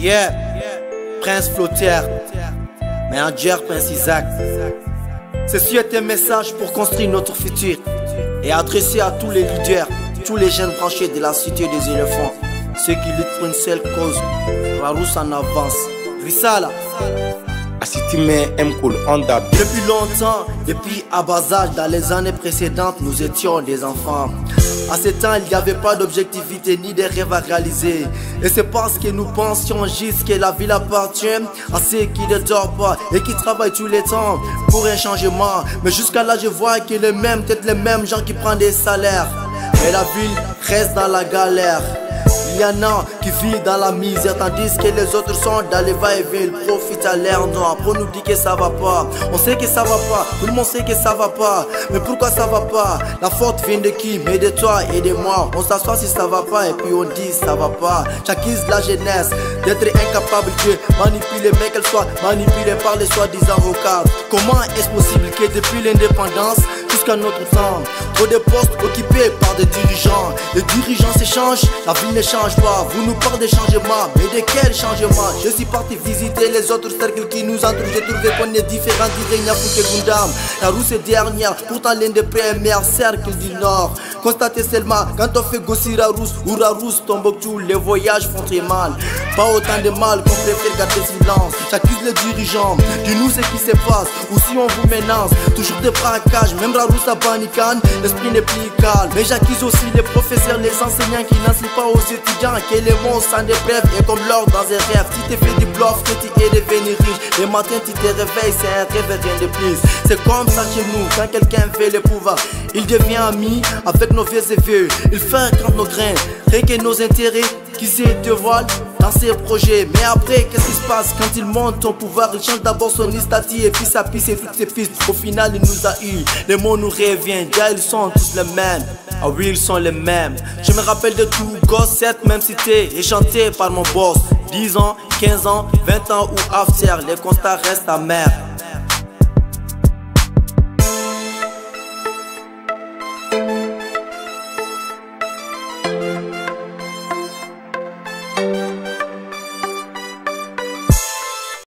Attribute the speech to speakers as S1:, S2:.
S1: Yeah, Prince Flotter, Manager Prince Isaac. Ceci est un message pour construire notre futur et adressé à tous les leaders, tous les jeunes branchés de la cité des éléphants, ceux qui luttent pour une seule cause, Rousse en avance. Risala. Depuis longtemps, depuis à bas âge, dans les années précédentes, nous étions des enfants. À ce temps, il n'y avait pas d'objectivité ni de rêves à réaliser. Et c'est parce que nous pensions juste que la ville appartient à ceux qui ne dorment pas et qui travaillent tous les temps pour un changement. Mais jusqu'à là, je vois que les mêmes, peut-être les mêmes gens qui prennent des salaires. Mais la ville reste dans la galère. Il y en a qui vivent dans la misère, tandis que les autres sont dans les va-et-vient. Ils profitent à l'air noir pour nous dire que ça va pas. On sait que ça va pas, tout le monde sait que ça va pas. Mais pourquoi ça va pas? La faute vient de qui? Mais de toi et de moi. On s'assoit si ça va pas et puis on dit ça va pas. J'accuse la jeunesse d'être incapable de manipuler, mais qu'elle soit manipulée par les soi-disant avocats. Comment est-ce possible que depuis l'indépendance jusqu'à notre temps, trop de postes occupés par des dirigeants. Les dirigeants s'échangent, la ville ne change pas. Vous nous parlez de changement, mais de quel changement? Je suis parti visiter les autres cercles qui nous entourent. J'ai trouvé qu'on est différents d'Irenia Gundam. La Rousse est dernière, pourtant l'un des premiers cercles du Nord. Constatez seulement, quand on fait Gossira Rousse ou la Rousse Tombouctou, les voyages font très mal. Pas autant de mal qu'on préfère garder silence. J'accuse les dirigeants, dis-nous ce qui se passe, ou si on vous menace. Toujours des braquages, même la Rousse à Banicane, l'esprit n'est plus calme. Mais j'accuse aussi les professeurs, les enseignants qui n'enseignent pas aux étudiants que les mots sont des brèves et comme l'or dans un rêve. Si t'es fait du bluff, que tu es devenu riche, le matin tu te réveilles, c'est un rêve rien de plus. C'est comme ça chez nous, quand quelqu'un fait le pouvoir, il devient ami avec nos vieux et vieux. Il fait quand nos grains, rien que nos intérêts qui se dévoilent dans ses projets. Mais après, qu'est-ce qui se passe quand il monte au pouvoir? Il change d'abord son statut et puis sa piste et toutes ses pistes. Au final, il nous a eu, les mots nous reviennent. Déjà, ils sont tous les mêmes. Ah oui, ils sont les mêmes. Je me rappelle de tout, gosse, cette même cité et chanté par mon boss. 10 ans, 15 ans, 20 ans ou after, les constats restent amers.